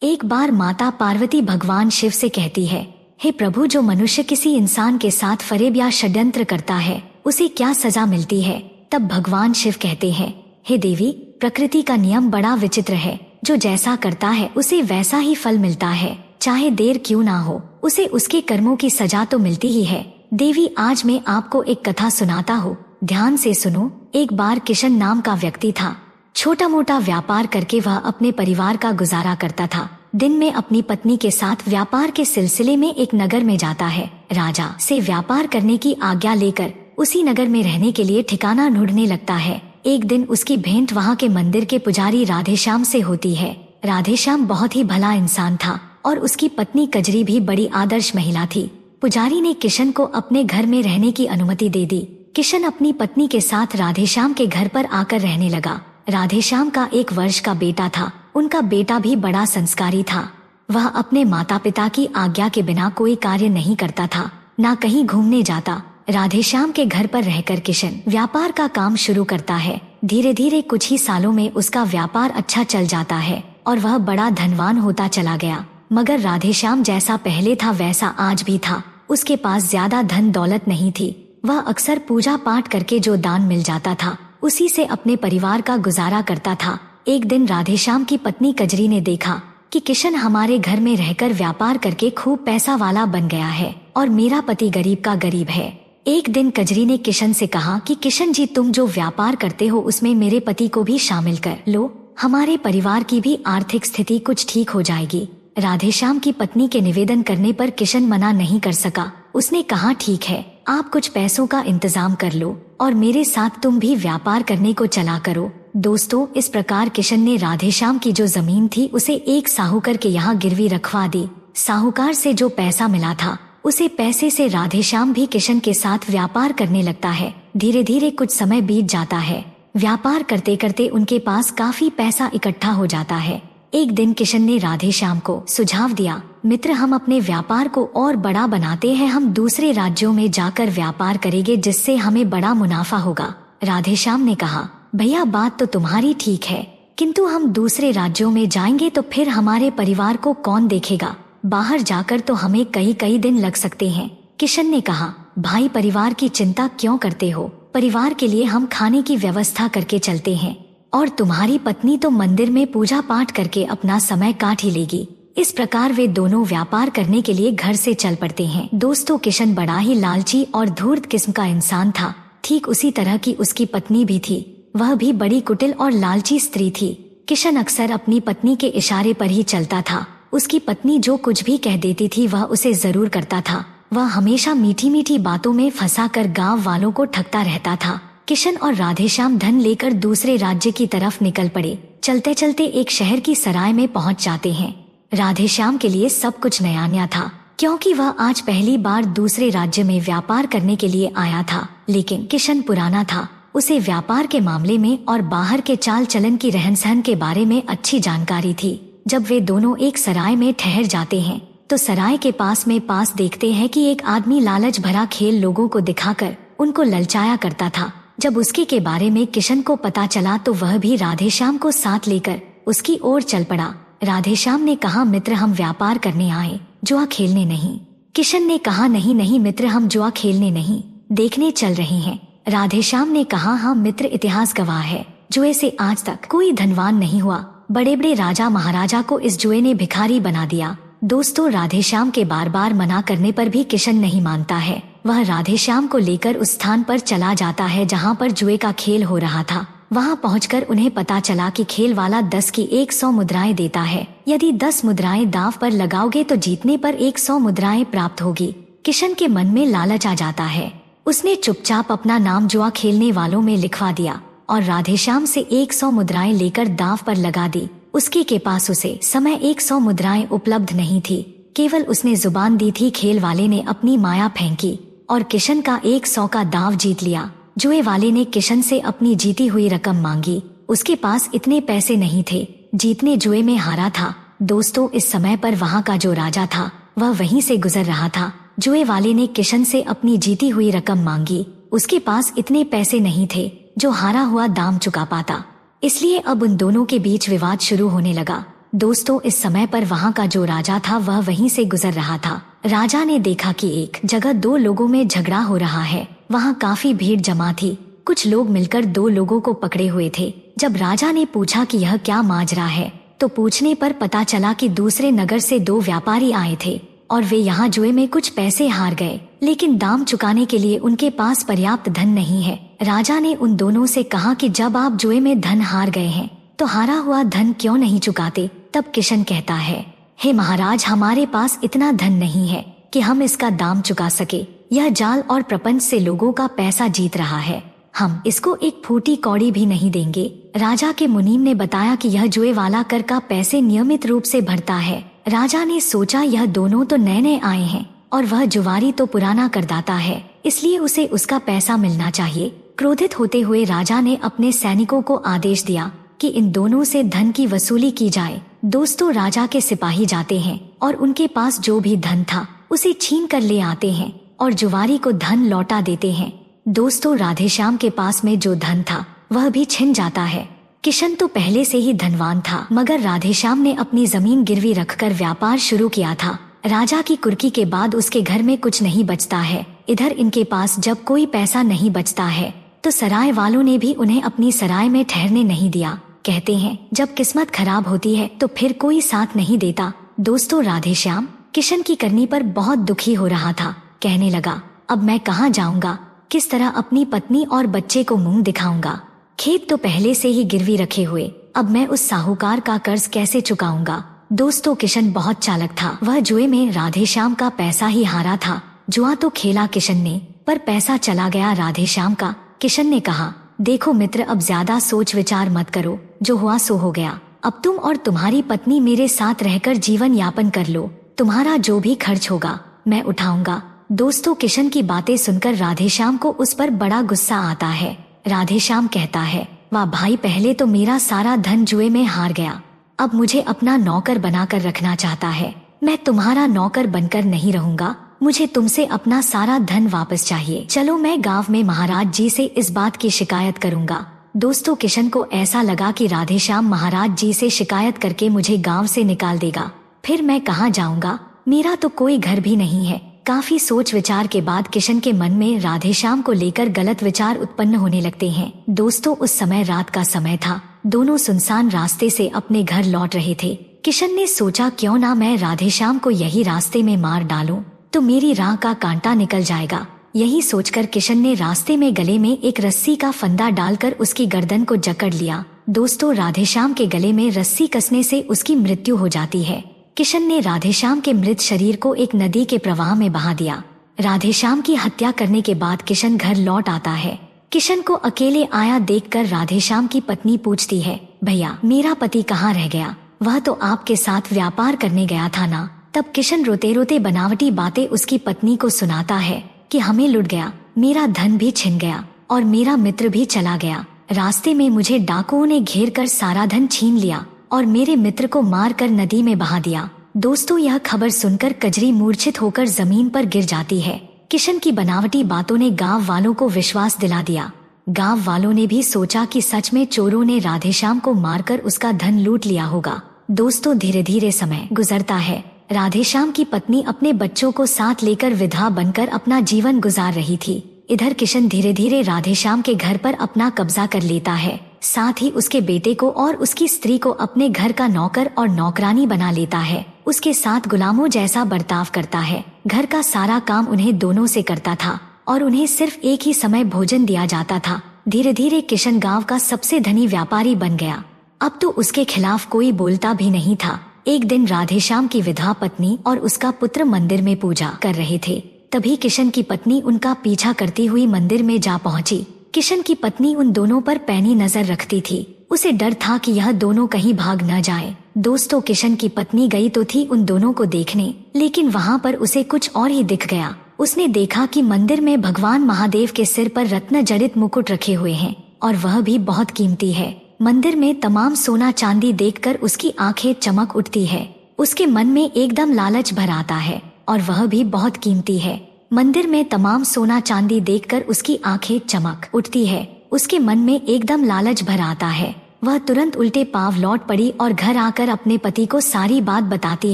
एक बार माता पार्वती भगवान शिव से कहती है, हे प्रभु, जो मनुष्य किसी इंसान के साथ फरेब या षड्यंत्र करता है उसे क्या सजा मिलती है? तब भगवान शिव कहते हैं, हे देवी, प्रकृति का नियम बड़ा विचित्र है। जो जैसा करता है उसे वैसा ही फल मिलता है, चाहे देर क्यों ना हो, उसे उसके कर्मों की सजा तो मिलती ही है। देवी, आज मैं आपको एक कथा सुनाता हूँ, ध्यान से सुनो। एक बार किशन नाम का व्यक्ति था। छोटा मोटा व्यापार करके वह अपने परिवार का गुजारा करता था। दिन में अपनी पत्नी के साथ व्यापार के सिलसिले में एक नगर में जाता है। राजा से व्यापार करने की आज्ञा लेकर उसी नगर में रहने के लिए ठिकाना ढूंढने लगता है। एक दिन उसकी भेंट वहाँ के मंदिर के पुजारी राधेश्याम से होती है। राधेश्याम बहुत ही भला इंसान था और उसकी पत्नी कजरी भी बड़ी आदर्श महिला थी। पुजारी ने किशन को अपने घर में रहने की अनुमति दे दी। किशन अपनी पत्नी के साथ राधेश्याम के घर पर आकर रहने लगा। राधेश्याम का 1 वर्ष का बेटा था। उनका बेटा भी बड़ा संस्कारी था। वह अपने माता पिता की आज्ञा के बिना कोई कार्य नहीं करता था, ना कहीं घूमने जाता। राधेश्याम के घर पर रहकर किशन व्यापार का काम शुरू करता है। धीरे धीरे कुछ ही सालों में उसका व्यापार अच्छा चल जाता है और वह बड़ा धनवान होता चला गया। मगर राधेश्याम जैसा पहले था वैसा आज भी था। उसके पास ज्यादा धन दौलत नहीं थी। वह अक्सर पूजा पाठ करके जो दान मिल जाता था उसी से अपने परिवार का गुजारा करता था। एक दिन राधेश्याम की पत्नी कजरी ने देखा कि किशन हमारे घर में रहकर व्यापार करके खूब पैसा वाला बन गया है और मेरा पति गरीब का गरीब है। एक दिन कजरी ने किशन से कहा कि किशन जी, तुम जो व्यापार करते हो उसमें मेरे पति को भी शामिल कर लो, हमारे परिवार की भी आर्थिक स्थिति कुछ ठीक हो जाएगी। राधेश्याम की पत्नी के निवेदन करने पर किशन मना नहीं कर सका। उसने कहा, ठीक है, आप कुछ पैसों का इंतजाम कर लो और मेरे साथ तुम भी व्यापार करने को चला करो। दोस्तों, इस प्रकार किशन ने राधेश्याम की जो जमीन थी उसे एक साहूकार के यहाँ गिरवी रखवा दी। साहूकार से जो पैसा मिला था उसे पैसे से राधेश्याम भी किशन के साथ व्यापार करने लगता है। धीरे धीरे कुछ समय बीत जाता है। व्यापार करते करते उनके पास काफी पैसा इकट्ठा हो जाता है। एक दिन किशन ने राधेश्याम को सुझाव दिया, मित्र, हम अपने व्यापार को और बड़ा बनाते हैं। हम दूसरे राज्यों में जाकर व्यापार करेंगे जिससे हमें बड़ा मुनाफा होगा। राधेश्याम ने कहा, भैया, बात तो तुम्हारी ठीक है, किंतु हम दूसरे राज्यों में जाएंगे तो फिर हमारे परिवार को कौन देखेगा? बाहर जाकर तो हमें कई दिन लग सकते हैं। किशन ने कहा, भाई, परिवार की चिंता क्यों करते हो? परिवार के लिए हम खाने की व्यवस्था करके चलते हैं और तुम्हारी पत्नी तो मंदिर में पूजा पाठ करके अपना समय काट ही लेगी। इस प्रकार वे दोनों व्यापार करने के लिए घर से चल पड़ते हैं। दोस्तों, किशन बड़ा ही लालची और धूर्त किस्म का इंसान था। ठीक उसी तरह की उसकी पत्नी भी थी। वह भी बड़ी कुटिल और लालची स्त्री थी। किशन अक्सर अपनी पत्नी के इशारे पर ही चलता था। उसकी पत्नी जो कुछ भी कह देती थी वह उसे जरूर करता था। वह हमेशा मीठी मीठी बातों में फंसाकर गांव वालों को ठगता रहता था। किशन और राधेश्याम धन लेकर दूसरे राज्य की तरफ निकल पड़े। चलते चलते एक शहर की सराय में पहुंच जाते हैं। राधेश्याम के लिए सब कुछ नया नया था, क्योंकि वह आज पहली बार दूसरे राज्य में व्यापार करने के लिए आया था। लेकिन किशन पुराना था। उसे व्यापार के मामले में और बाहर के चाल चलन की रहन सहन के बारे में अच्छी जानकारी थी। जब वे दोनों एक सराय में ठहर जाते हैं तो सराय के पास देखते हैं कि एक आदमी लालच भरा खेल लोगों को दिखाकर उनको ललचाया करता था। जब उसके के बारे में किशन को पता चला तो वह भी राधेश्याम को साथ लेकर उसकी ओर चल पड़ा। राधेश्याम ने कहा, मित्र, हम व्यापार करने आए, जुआ खेलने नहीं। किशन ने कहा, नहीं नहीं मित्र, हम जुआ खेलने नहीं, देखने चल रहे हैं। राधेश्याम ने कहा, हाँ मित्र, इतिहास गवाह है, जुए से आज तक कोई धनवान नहीं हुआ। बड़े बड़े राजा महाराजा को इस जुए ने भिखारी बना दिया। दोस्तों, राधेश्याम के बार बार मना करने पर भी किशन नहीं मानता है। वह राधेश्याम को लेकर उस स्थान पर चला जाता है जहाँ पर जुए का खेल हो रहा था। वहाँ पहुंचकर उन्हें पता चला कि खेल वाला 10 की 100 मुद्राएं देता है। यदि 10 मुद्राएं दांव पर लगाओगे तो जीतने पर 100 मुद्राएं प्राप्त होगी। किशन के मन में लालच आ जाता है। उसने चुपचाप अपना नाम जुआ खेलने वालों में लिखवा दिया और राधेश्याम से 100 मुद्राएं लेकर दांव पर लगा दी। उसके के पास उसे समय 100 मुद्राएं उपलब्ध नहीं थी, केवल उसने जुबान दी थी। खेल वाले ने अपनी माया फेंकी और किशन का 100 का दांव जीत लिया। जुए वाले ने किशन से अपनी जीती हुई रकम मांगी। उसके पास इतने पैसे नहीं थे, जीतने जुए में हारा था। दोस्तों, इस समय पर वहाँ का जो राजा था वह वहीं से गुजर रहा था। जुए वाले ने किशन से अपनी जीती हुई रकम मांगी। उसके पास इतने पैसे नहीं थे जो हारा हुआ दाम चुका पाता, इसलिए अब उन दोनों के बीच विवाद शुरू होने लगा। दोस्तों, इस समय पर वहाँ का जो राजा था वह वहीं से गुजर रहा था। राजा ने देखा कि एक जगह दो लोगों में झगड़ा हो रहा है। वहाँ काफी भीड़ जमा थी। कुछ लोग मिलकर दो लोगों को पकड़े हुए थे। जब राजा ने पूछा कि यह क्या माजरा है, तो पूछने पर पता चला कि दूसरे नगर से दो व्यापारी आए थे और वे यहाँ जुए में कुछ पैसे हार गए, लेकिन दाम चुकाने के लिए उनके पास पर्याप्त धन नहीं है। राजा ने उन दोनों से कहा कि जब आप जुए में धन हार गए हैं तो हारा हुआ धन क्यों नहीं चुकाते। तब किशन कहता है, हे महाराज, हमारे पास इतना धन नहीं है कि हम इसका दाम चुका सके। यह जाल और प्रपंच से लोगों का पैसा जीत रहा है, हम इसको एक फूटी कौड़ी भी नहीं देंगे। राजा के मुनीम ने बताया कि यह जुए वाला कर का पैसे नियमित रूप से भरता है। राजा ने सोचा यह दोनों तो नए नए आए हैं और वह जुआरी तो पुराना करदाता है, इसलिए उसे उसका पैसा मिलना चाहिए। क्रोधित होते हुए राजा ने अपने सैनिकों को आदेश दिया कि इन दोनों से धन की वसूली की जाए। दोस्तों, राजा के सिपाही जाते हैं और उनके पास जो भी धन था उसे छीन कर ले आते हैं और जुआरी को धन लौटा देते हैं। दोस्तों, राधेश्याम के पास में जो धन था वह भी छिन जाता है। किशन तो पहले से ही धनवान था, मगर राधेश्याम ने अपनी जमीन गिरवी रखकर व्यापार शुरू किया था। राजा की कुर्की के बाद उसके घर में कुछ नहीं बचता है। इधर इनके पास जब कोई पैसा नहीं बचता है तो सराय वालों ने भी उन्हें अपनी सराय में ठहरने नहीं दिया। कहते हैं जब किस्मत खराब होती है तो फिर कोई साथ नहीं देता। दोस्तों, राधेश्याम किशन की करनी पर बहुत दुखी हो रहा था। कहने लगा, अब मैं कहाँ जाऊंगा, किस तरह अपनी पत्नी और बच्चे को मुंह दिखाऊंगा। खेत तो पहले से ही गिरवी रखे हुए, अब मैं उस साहूकार का कर्ज कैसे चुकाऊंगा। दोस्तों, किशन बहुत चालक था। वह जुए में राधेश्याम का पैसा ही हारा था। जुआ तो खेला किशन ने, पर पैसा चला गया राधेश्याम का। किशन ने कहा, देखो मित्र, अब ज्यादा सोच विचार मत करो, जो हुआ सो हो गया। अब तुम और तुम्हारी पत्नी मेरे साथ रहकर जीवन यापन कर लो। तुम्हारा जो भी खर्च होगा मैं उठाऊंगा। दोस्तों, किशन की बातें सुनकर राधेश्याम को उस पर बड़ा गुस्सा आता है। राधेश्याम कहता है, वाह भाई, पहले तो मेरा सारा धन जुए में हार गया, अब मुझे अपना नौकर बनाकर रखना चाहता है। मैं तुम्हारा नौकर बनकर नहीं रहूंगा, मुझे तुमसे अपना सारा धन वापस चाहिए। चलो, मैं गांव में महाराज जी से इस बात की शिकायत करूंगा। दोस्तों, किशन को ऐसा लगा कि राधेश्याम महाराज जी से शिकायत करके मुझे गांव से निकाल देगा, फिर मैं कहाँ जाऊंगा, मेरा तो कोई घर भी नहीं है। काफी सोच विचार के बाद किशन के मन में राधेश्याम को लेकर गलत विचार उत्पन्न होने लगते हैं। दोस्तों, उस समय रात का समय था। दोनों सुनसान रास्ते से अपने घर लौट रहे थे। किशन ने सोचा, क्यों ना मैं राधेश्याम को यही रास्ते में मार डालूं, तो मेरी राह का कांटा निकल जाएगा। यही सोचकर किशन ने रास्ते में गले में एक रस्सी का फंदा डालकर उसकी गर्दन को जकड़ लिया। दोस्तों, राधेश्याम के गले में रस्सी कसने से उसकी मृत्यु हो जाती है। किशन ने राधेश्याम के मृत शरीर को एक नदी के प्रवाह में बहा दिया। राधेश्याम की हत्या करने के बाद किशन घर लौट आता है। किशन को अकेले आया देखकर राधेश्याम की पत्नी पूछती है, भैया, मेरा पति कहाँ रह गया? वह तो आपके साथ व्यापार करने गया था ना। तब किशन रोते रोते बनावटी बातें उसकी पत्नी को सुनाता है कि हमें लुट गया, मेरा धन भी छिन गया और मेरा मित्र भी चला गया। रास्ते में मुझे डाकुओं ने घेर कर सारा धन छीन लिया और मेरे मित्र को मार कर नदी में बहा दिया। दोस्तों, यह खबर सुनकर कजरी मूर्छित होकर जमीन पर गिर जाती है। किशन की बनावटी बातों ने गांव वालों को विश्वास दिला दिया। गांव वालों ने भी सोचा कि सच में चोरों ने राधेश्याम को मारकर उसका धन लूट लिया होगा। दोस्तों, धीरे धीरे समय गुजरता है। राधेश्याम की पत्नी अपने बच्चों को साथ लेकर विधवा बनकर अपना जीवन गुजार रही थी। इधर किशन धीरे धीरे राधेश्याम के घर पर अपना कब्जा कर लेता है। साथ ही उसके बेटे को और उसकी स्त्री को अपने घर का नौकर और नौकरानी बना लेता है। उसके साथ गुलामों जैसा बर्ताव करता है। घर का सारा काम उन्हें दोनों से करता था और उन्हें सिर्फ एक ही समय भोजन दिया जाता था। धीरे धीरे किशन गांव का सबसे धनी व्यापारी बन गया। अब तो उसके खिलाफ कोई बोलता भी नहीं था। एक दिन राधेश्याम की विधवा पत्नी और उसका पुत्र मंदिर में पूजा कर रहे थे। तभी किशन की पत्नी उनका पीछा करती हुई मंदिर में जा पहुंची। किशन की पत्नी उन दोनों पर पैनी नजर रखती थी। उसे डर था कि यह दोनों कहीं भाग न जाए। दोस्तों, किशन की पत्नी गई तो थी उन दोनों को देखने, लेकिन वहाँ पर उसे कुछ और ही दिख गया। उसने देखा कि मंदिर में भगवान महादेव के सिर पर रत्न जड़ित मुकुट रखे हुए हैं और वह भी बहुत कीमती है। मंदिर में तमाम सोना चांदी देखकर उसकी आंखें चमक उठती है। उसके मन में एकदम लालच भर आता है और वह भी बहुत कीमती है। मंदिर में तमाम सोना चांदी देखकर उसकी आंखें चमक उठती है। उसके मन में एकदम लालच भर आता है। वह तुरंत उल्टे पांव लौट पड़ी और घर आकर अपने पति को सारी बात बताती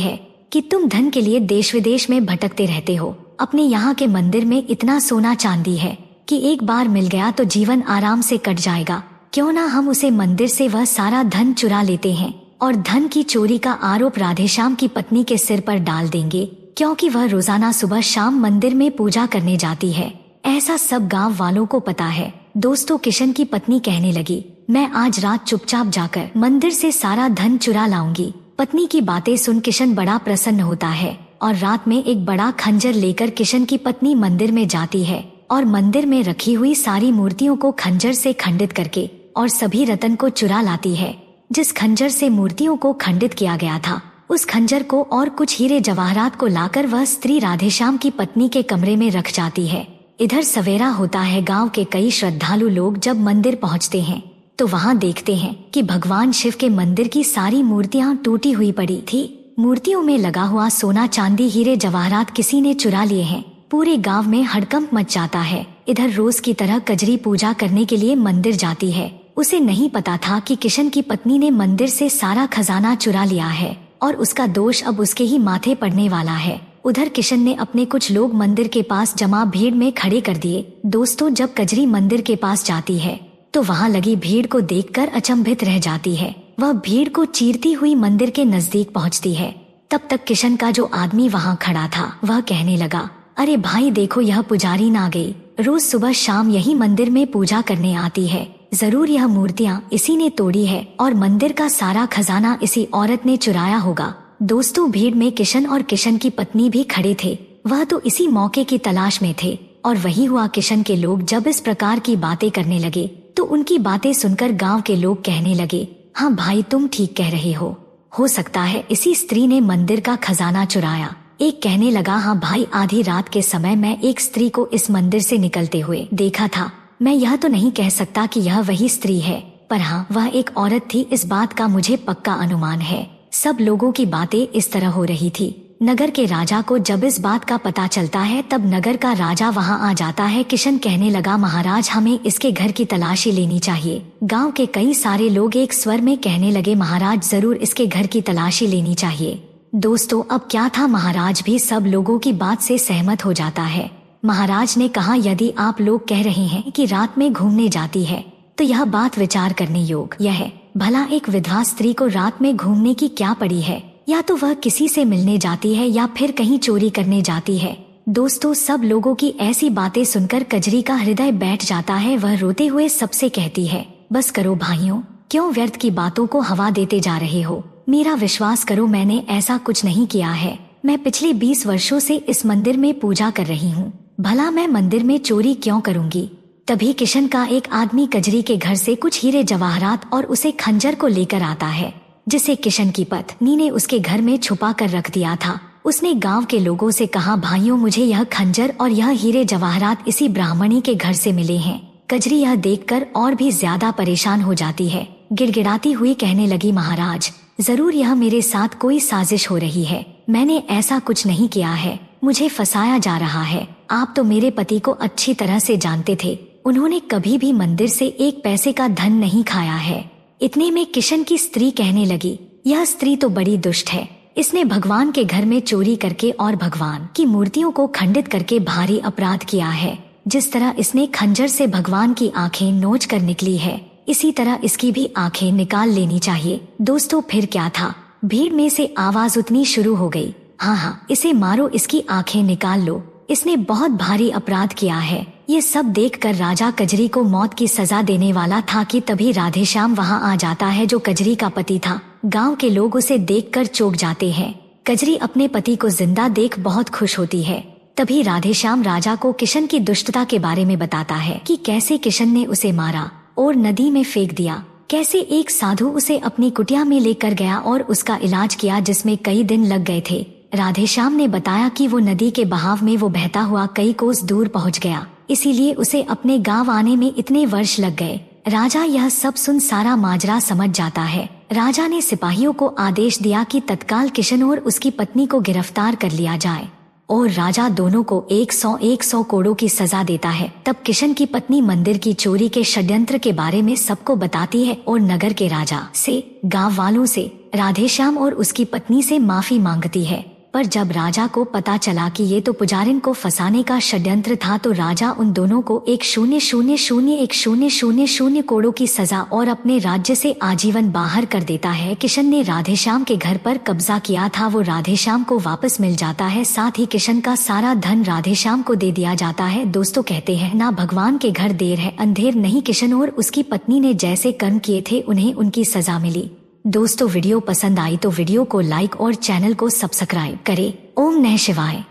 है कि तुम धन के लिए देश विदेश में भटकते रहते हो। अपने यहाँ के मंदिर में इतना सोना चांदी है कि एक बार मिल गया तो जीवन आराम से कट जाएगा। क्यों ना हम उसे मंदिर से वह सारा धन चुरा लेते हैं और धन की चोरी का आरोप राधेश्याम की पत्नी के सिर पर डाल देंगे, क्योंकि वह रोजाना सुबह शाम मंदिर में पूजा करने जाती है। ऐसा सब गांव वालों को पता है। दोस्तों, किशन की पत्नी कहने लगी, मैं आज रात चुपचाप जाकर मंदिर से सारा धन चुरा लाऊंगी। पत्नी की बातें सुन किशन बड़ा प्रसन्न होता है और रात में एक बड़ा खंजर लेकर किशन की पत्नी मंदिर में जाती है और मंदिर में रखी हुई सारी मूर्तियों को खंजर से खंडित करके और सभी रत्न को चुरा लाती है। जिस खंजर से मूर्तियों को खंडित किया गया था, उस खंजर को और कुछ हीरे जवाहरात को लाकर वह स्त्री राधेश्याम की पत्नी के कमरे में रख जाती है। इधर सवेरा होता है। गांव के कई श्रद्धालु लोग जब मंदिर पहुंचते हैं तो वहां देखते हैं कि भगवान शिव के मंदिर की सारी मूर्तियां टूटी हुई पड़ी थी। मूर्तियों में लगा हुआ सोना चांदी हीरे जवाहरात किसी ने चुरा लिए हैं। पूरे गांव में हड़कंप मच जाता है। इधर रोज की तरह कजरी पूजा करने के लिए मंदिर जाती है। उसे नहीं पता था कि किशन की पत्नी ने मंदिर से सारा खजाना चुरा लिया है और उसका दोष अब उसके ही माथे पड़ने वाला है। उधर किशन ने अपने कुछ लोग मंदिर के पास जमा भीड़ में खड़े कर दिए। दोस्तों, जब कजरी मंदिर के पास जाती है तो वहां लगी भीड़ को देखकर अचंभित रह जाती है। वह भीड़ को चीरती हुई मंदिर के नजदीक पहुंचती है। तब तक किशन का जो आदमी वहां खड़ा था वह कहने लगा, अरे भाई देखो, यह पुजारी ना गई। रोज सुबह शाम यही मंदिर में पूजा करने आती है। जरूर यह मूर्तियां इसी ने तोड़ी है और मंदिर का सारा खजाना इसी औरत ने चुराया होगा। दोस्तों, भीड़ में किशन और किशन की पत्नी भी खड़े थे। वह तो इसी मौके की तलाश में थे और वही हुआ। किशन के लोग जब इस प्रकार की बातें करने लगे तो उनकी बातें सुनकर गांव के लोग कहने लगे, हाँ भाई, तुम ठीक कह रहे हो सकता है इसी स्त्री ने मंदिर का खजाना चुराया। एक कहने लगा, हाँ भाई, आधी रात के समय मैं एक स्त्री को इस मंदिर से निकलते हुए देखा था। मैं यह तो नहीं कह सकता कि यह वही स्त्री है, पर हाँ, वह एक औरत थी, इस बात का मुझे पक्का अनुमान है। सब लोगों की बातें इस तरह हो रही थी। नगर के राजा को जब इस बात का पता चलता है तब नगर का राजा वहां आ जाता है। किशन कहने लगा, महाराज, हमें इसके घर की तलाशी लेनी चाहिए। गांव के कई सारे लोग एक स्वर में कहने लगे, महाराज, जरूर इसके घर की तलाशी लेनी चाहिए। दोस्तों, अब क्या था, महाराज भी सब लोगों की बात से सहमत हो जाता है। महाराज ने कहा, यदि आप लोग कह रहे हैं कि रात में घूमने जाती है तो यह बात विचार करने योग्य है। भला एक विधवा स्त्री को रात में घूमने की क्या पड़ी है? या तो वह किसी से मिलने जाती है या फिर कहीं चोरी करने जाती है। दोस्तों, सब लोगों की ऐसी बातें सुनकर कजरी का हृदय बैठ जाता है। वह रोते हुए सबसे कहती है, बस करो भाइयों, क्यों व्यर्थ की बातों को हवा देते जा रहे हो? मेरा विश्वास करो, मैंने ऐसा कुछ नहीं किया है। मैं पिछले 20 वर्षों से इस मंदिर में पूजा कर रही हूँ। भला मैं मंदिर में चोरी क्यों करूँगी? तभी किशन का एक आदमी कजरी के घर से कुछ हीरे जवाहरात और उसे खंजर को लेकर आता है, जिसे किशन की पत्नी ने उसके घर में छुपा कर रख दिया था। उसने गांव के लोगों से कहा, भाइयों, मुझे यह खंजर और यह हीरे जवाहरात इसी ब्राह्मणी के घर से मिले हैं। कजरी यह देखकर और भी ज्यादा परेशान हो जाती है। गिड़गिड़ाती हुई कहने लगी, महाराज, जरूर यह मेरे साथ कोई साजिश हो रही है। मैंने ऐसा कुछ नहीं किया है, मुझे फंसाया जा रहा है। आप तो मेरे पति को अच्छी तरह से जानते थे, उन्होंने कभी भी मंदिर से एक पैसे का धन नहीं खाया है। इतने में किशन की स्त्री कहने लगी, यह स्त्री तो बड़ी दुष्ट है। इसने भगवान के घर में चोरी करके और भगवान की मूर्तियों को खंडित करके भारी अपराध किया है। जिस तरह इसने खंजर से भगवान की आंखें नोच कर निकली है, इसी तरह इसकी भी आंखें निकाल लेनी चाहिए। दोस्तों, फिर क्या था, भीड़ में से आवाज उतनी शुरू हो गई, हाँ हाँ, इसे मारो, इसकी आंखें निकाल लो, इसने बहुत भारी अपराध किया है। ये सब देखकर राजा कजरी को मौत की सजा देने वाला था कि तभी राधेश्याम वहां आ जाता है, जो कजरी का पति था। गांव के लोग उसे देखकर चौंक जाते हैं। कजरी अपने पति को जिंदा देख बहुत खुश होती है। तभी राधेश्याम राजा को किशन की दुष्टता के बारे में बताता है कि कैसे किशन ने उसे मारा और नदी में फेंक दिया, कैसे एक साधु उसे अपनी कुटिया में लेकर गया और उसका इलाज किया, जिसमें कई दिन लग गए थे। राधेश्याम ने बताया कि वो नदी के बहाव में वो बहता हुआ कई कोस दूर पहुंच गया, इसीलिए उसे अपने गांव आने में इतने वर्ष लग गए। राजा यह सब सुन सारा माजरा समझ जाता है। राजा ने सिपाहियों को आदेश दिया कि तत्काल किशन और उसकी पत्नी को गिरफ्तार कर लिया जाए। और राजा दोनों को 100 कोड़ों की सजा देता है। तब किशन की पत्नी मंदिर की चोरी के षड्यंत्र के बारे में सबको बताती है और नगर के राजा से, गांव वालों से, राधेश्याम और उसकी पत्नी से माफी मांगती है। पर जब राजा को पता चला कि ये तो पुजारिन को फंसाने का षड्यंत्र था, तो राजा उन दोनों को 1,000,000 कोड़ों की सजा और अपने राज्य से आजीवन बाहर कर देता है। किशन ने राधेश्याम के घर पर कब्जा किया था, वो राधेश्याम को वापस मिल जाता है। साथ ही किशन का सारा धन राधेश्याम को दे दिया जाता है। दोस्तों कहते हैं ना, भगवान के घर देर है अंधेर नहीं। किशन और उसकी पत्नी ने जैसे कर्म किए थे उन्हें उनकी सजा मिली। दोस्तों वीडियो पसंद आई तो वीडियो को लाइक और चैनल को सब्सक्राइब करें। ओम नमः शिवाय।